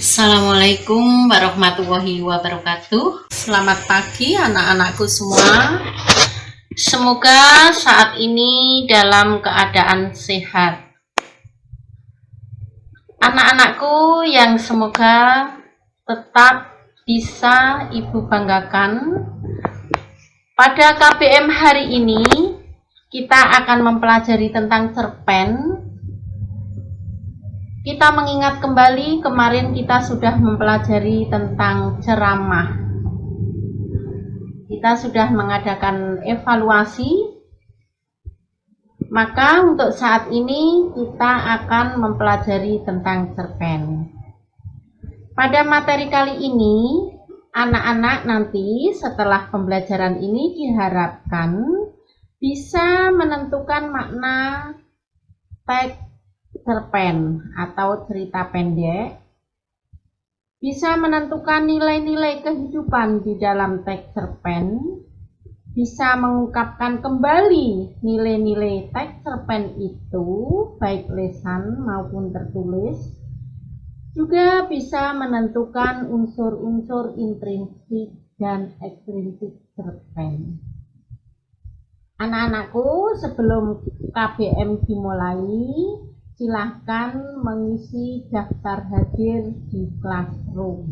Assalamualaikum warahmatullahi wabarakatuh. Selamat pagi anak-anakku semua. Semoga saat ini dalam keadaan sehat. Anak-anakku yang semoga tetap bisa Ibu banggakan. Pada KBM hari ini kita akan mempelajari tentang cerpen. Kita mengingat kembali kemarin kita sudah mempelajari tentang ceramah. Kita sudah mengadakan evaluasi. Maka untuk saat ini kita akan mempelajari tentang cerpen. Pada materi kali ini, anak-anak nanti setelah pembelajaran ini diharapkan bisa menentukan makna teks cerpen atau cerita pendek, bisa menentukan nilai-nilai kehidupan di dalam teks cerpen, bisa mengungkapkan kembali nilai-nilai teks cerpen itu baik lisan maupun tertulis, juga bisa menentukan unsur-unsur intrinsik dan ekstrinsik cerpen. Anak-anakku, sebelum KBM dimulai, silahkan mengisi daftar hadir di Classroom.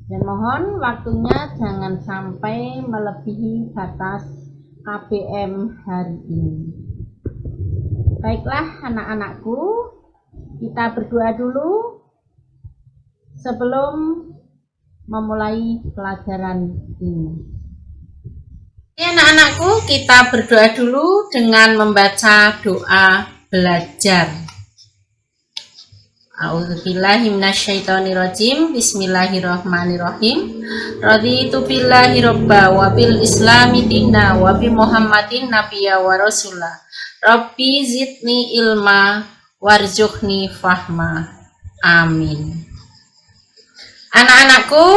Dan mohon waktunya jangan sampai melebihi batas KBM hari ini. Baiklah anak-anakku, kita berdoa dulu sebelum memulai pelajaran ini. Ya anak-anakku, kita berdoa dulu dengan membaca doa belajar. A'udzubillahi minasyaitonirrajim. Bismillahirrahmanirrahim. Raditu billahi robba wa bil islami dinna wa bi Muhammadin nabiyya wa rasulah. Rabbi zidni ilma warzuqni fahma. Amin. Anak-anakku,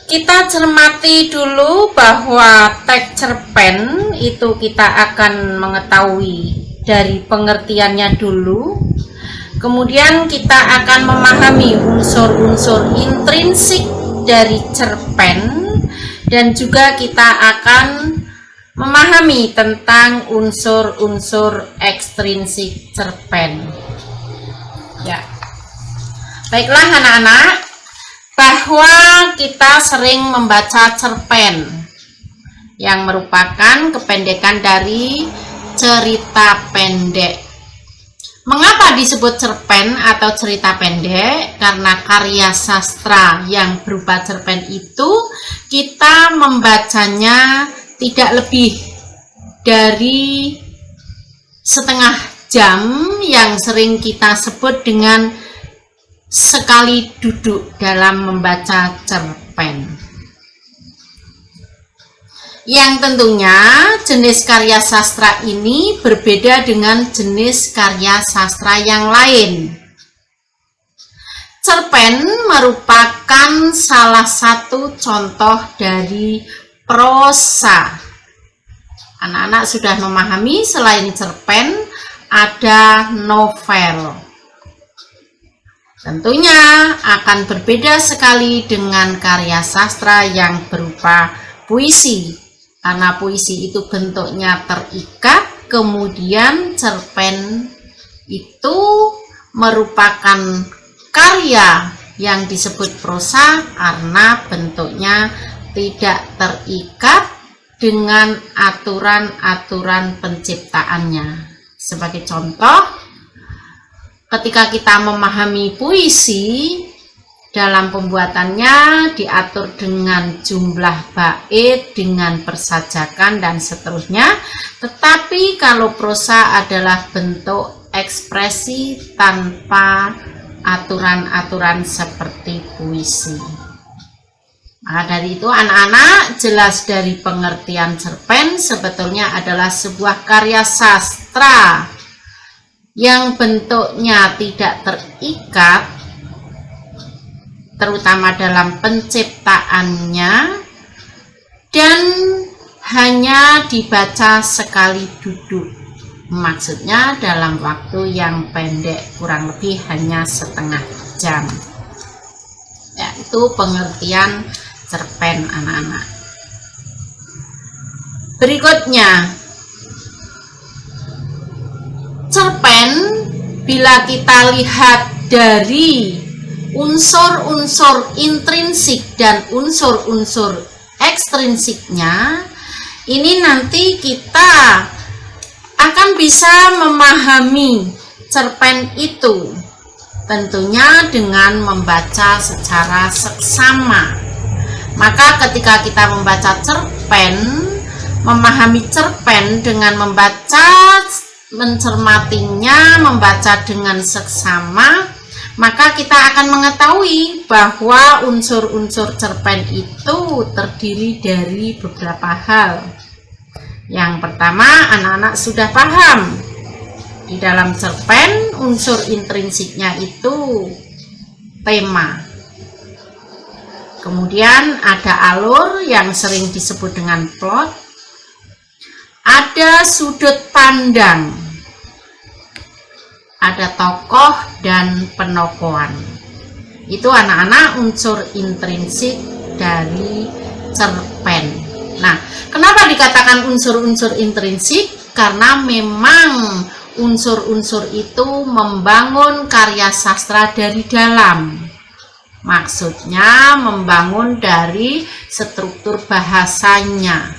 kita cermati dulu bahwa teks cerpen itu kita akan mengetahui dari pengertiannya dulu. Kemudian kita akan memahami unsur-unsur intrinsik dari cerpen dan juga kita akan memahami tentang unsur-unsur ekstrinsik cerpen. Ya. Baiklah anak-anak, bahwa kita sering membaca cerpen yang merupakan kependekan dari cerita pendek. Mengapa disebut cerpen atau cerita pendek? Karena karya sastra yang berupa cerpen itu kita membacanya tidak lebih dari setengah jam yang sering kita sebut dengan sekali duduk dalam membaca cerpen. Yang tentunya jenis karya sastra ini berbeda dengan jenis karya sastra yang lain. Cerpen merupakan salah satu contoh dari prosa. Anak-anak sudah memahami selain cerpen ada novel. Tentunya akan berbeda sekali dengan karya sastra yang berupa puisi. Karena puisi itu bentuknya terikat, kemudian cerpen itu merupakan karya yang disebut prosa karena bentuknya tidak terikat dengan aturan-aturan penciptaannya. Sebagai contoh, ketika kita memahami puisi, dalam pembuatannya diatur dengan jumlah bait, dengan persajakan dan seterusnya. Tetapi kalau prosa adalah bentuk ekspresi tanpa aturan-aturan seperti puisi. Maka dari itu anak-anak, jelas dari pengertian cerpen sebetulnya adalah sebuah karya sastra yang bentuknya tidak terikat, terutama dalam penciptaannya, dan hanya dibaca sekali duduk. Maksudnya dalam waktu yang pendek, kurang lebih hanya setengah jam. Ya, itu pengertian cerpen anak-anak. Berikutnya, cerpen bila kita lihat dari unsur-unsur intrinsik dan unsur-unsur ekstrinsiknya, ini nanti kita akan bisa memahami cerpen itu, tentunya dengan membaca secara seksama. Maka ketika kita membaca cerpen, memahami cerpen dengan membaca, mencermatinya, membaca dengan seksama, maka kita akan mengetahui bahwa unsur-unsur cerpen itu terdiri dari beberapa hal. Yang pertama, anak-anak sudah paham di dalam cerpen unsur intrinsiknya itu tema. Kemudian ada alur yang sering disebut dengan plot, ada sudut pandang, ada tokoh dan penokohan. Itu anak-anak unsur intrinsik dari cerpen. Nah, kenapa dikatakan unsur-unsur intrinsik? Karena memang unsur-unsur itu membangun karya sastra dari dalam. Maksudnya membangun dari struktur bahasanya.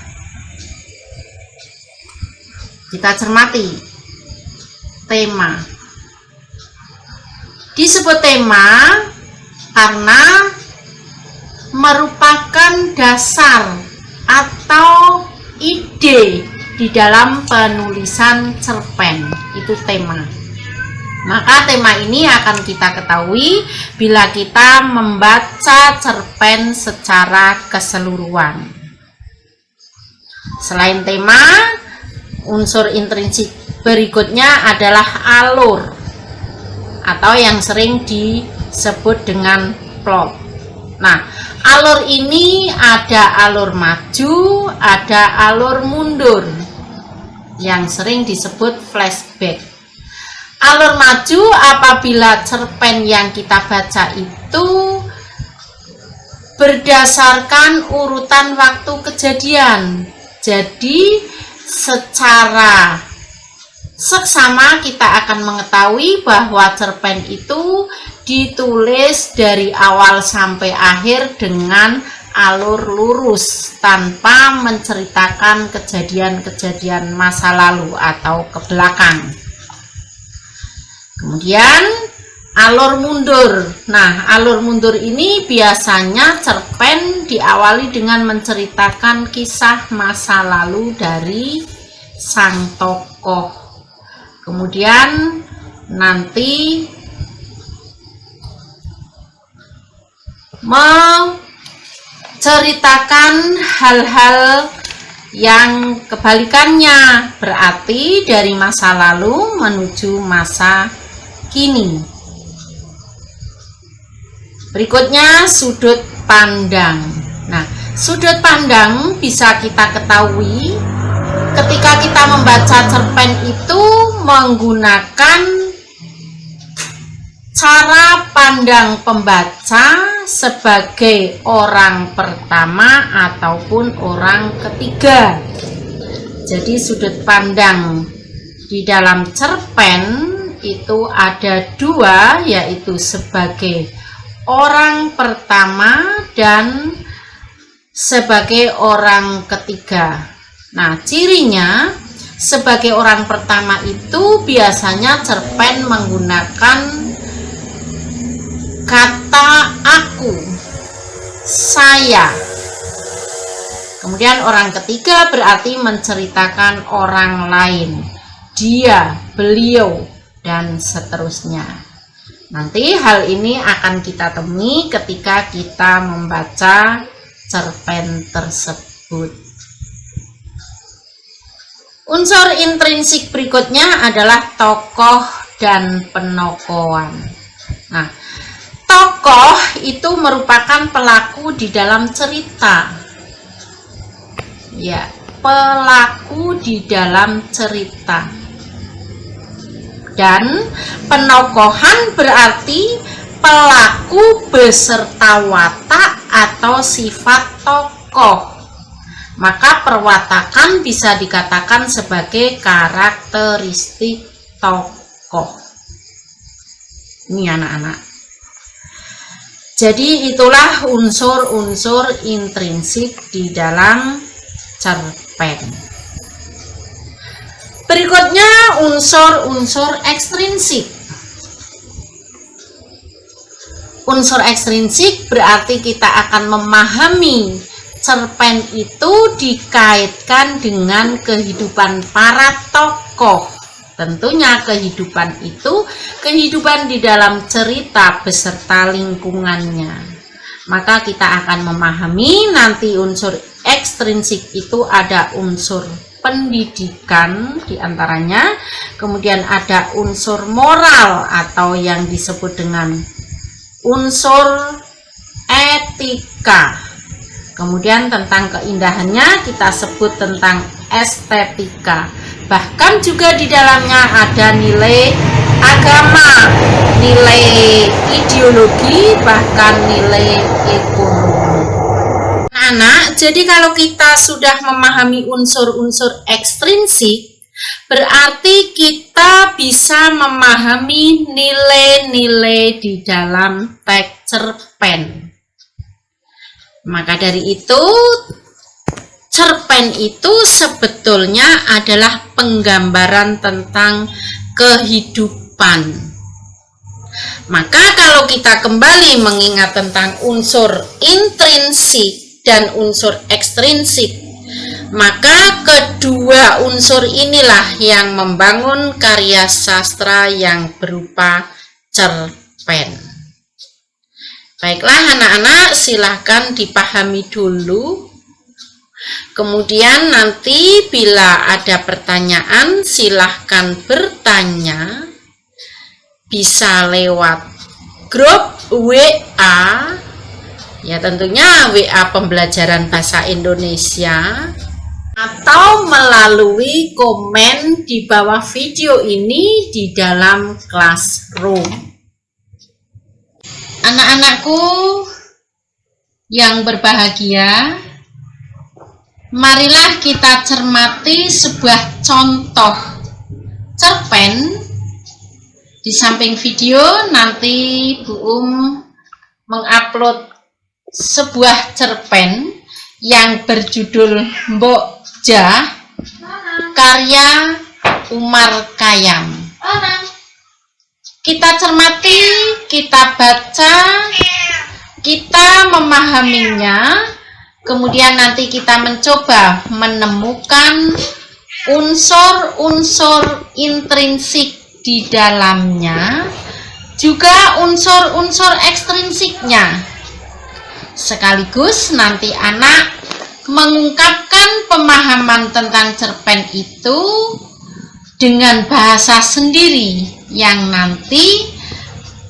Kita cermati tema. Disebut tema karena merupakan dasar atau ide di dalam penulisan cerpen. Itu tema. Maka tema ini akan kita ketahui bila kita membaca cerpen secara keseluruhan. Selain tema, unsur intrinsik berikutnya adalah alur atau yang sering disebut dengan plot. Nah, alur ini ada alur maju, ada alur mundur yang sering disebut flashback. Alur maju apabila cerpen yang kita baca itu berdasarkan urutan waktu kejadian. Jadi secara seksama kita akan mengetahui bahwa cerpen itu ditulis dari awal sampai akhir dengan alur lurus tanpa menceritakan kejadian-kejadian masa lalu atau ke belakang. Kemudian alur mundur. Nah, alur mundur ini biasanya cerpen diawali dengan menceritakan kisah masa lalu dari sang tokoh. Kemudian nanti menceritakan hal-hal yang kebalikannya, berarti dari masa lalu menuju masa kini. Berikutnya sudut pandang. Nah, sudut pandang bisa kita ketahui ketika kita membaca cerpen itu menggunakan cara pandang pembaca sebagai orang pertama ataupun orang ketiga. Jadi sudut pandang di dalam cerpen itu ada dua, yaitu sebagai orang pertama dan sebagai orang ketiga. Nah, cirinya sebagai orang pertama itu biasanya cerpen menggunakan kata aku, saya. Kemudian orang ketiga berarti menceritakan orang lain, dia, beliau, dan seterusnya. Nanti hal ini akan kita temui ketika kita membaca cerpen tersebut. Unsur intrinsik berikutnya adalah tokoh dan penokohan. Nah, tokoh itu merupakan pelaku di dalam cerita. Ya, pelaku di dalam cerita. Dan penokohan berarti pelaku beserta watak atau sifat tokoh. Maka perwatakan bisa dikatakan sebagai karakteristik tokoh. Ini anak-anak. Jadi itulah unsur-unsur intrinsik di dalam cerpen. Berikutnya unsur-unsur ekstrinsik. Unsur ekstrinsik berarti kita akan memahami cerpen itu dikaitkan dengan kehidupan para tokoh. Tentunya kehidupan itu kehidupan di dalam cerita beserta lingkungannya. Maka kita akan memahami nanti unsur ekstrinsik itu ada unsur pendidikan diantaranya, kemudian ada unsur moral atau yang disebut dengan unsur etika. Kemudian tentang keindahannya kita sebut tentang estetika. Bahkan juga di dalamnya ada nilai agama, nilai ideologi, bahkan nilai ekonomi. Anak, jadi kalau kita sudah memahami unsur-unsur ekstrinsik, berarti kita bisa memahami nilai-nilai di dalam teks cerpen. Maka dari itu, cerpen itu sebetulnya adalah penggambaran tentang kehidupan. Maka kalau kita kembali mengingat tentang unsur intrinsik dan unsur ekstrinsik, maka kedua unsur inilah yang membangun karya sastra yang berupa cerpen. Baiklah anak-anak, silahkan dipahami dulu. Kemudian nanti bila ada pertanyaan silahkan bertanya. Bisa lewat grup WA. Ya tentunya WA pembelajaran bahasa Indonesia. Atau melalui komen di bawah video ini di dalam Classroom. Anak-anakku yang berbahagia, marilah kita cermati sebuah contoh cerpen. Di samping video nanti Bu mengupload sebuah cerpen yang berjudul Mbok Jah karya Umar Khayyam. Kita cermati, kita baca, kita memahaminya, kemudian nanti kita mencoba menemukan unsur-unsur intrinsik di dalamnya, juga unsur-unsur ekstrinsiknya. Sekaligus nanti anak mengungkapkan pemahaman tentang cerpen itu dengan bahasa sendiri yang nanti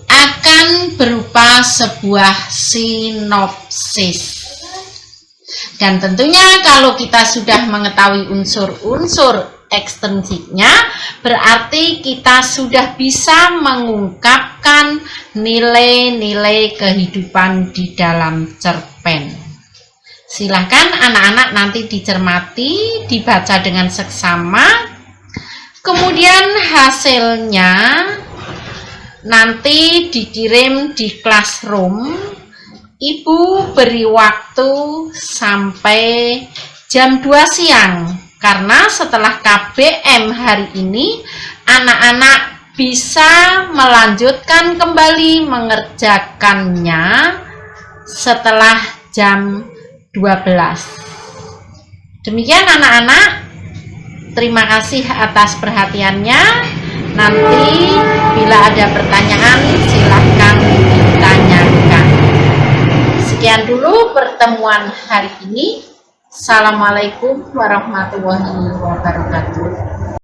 akan berupa sebuah sinopsis. Dan tentunya kalau kita sudah mengetahui unsur-unsur ekstrinsiknya, berarti kita sudah bisa mengungkapkan nilai-nilai kehidupan di dalam cerpen. Silahkan anak-anak nanti dicermati, dibaca dengan seksama. Kemudian hasilnya nanti dikirim di Classroom. Ibu beri waktu sampai jam 2 siang. Karena setelah KBM hari ini, anak-anak bisa melanjutkan kembali mengerjakannya setelah jam 12. Demikian anak-anak. Terima kasih atas perhatiannya. Nanti bila ada pertanyaan silahkan ditanyakan. Sekian dulu pertemuan hari ini. Assalamualaikum warahmatullahi wabarakatuh.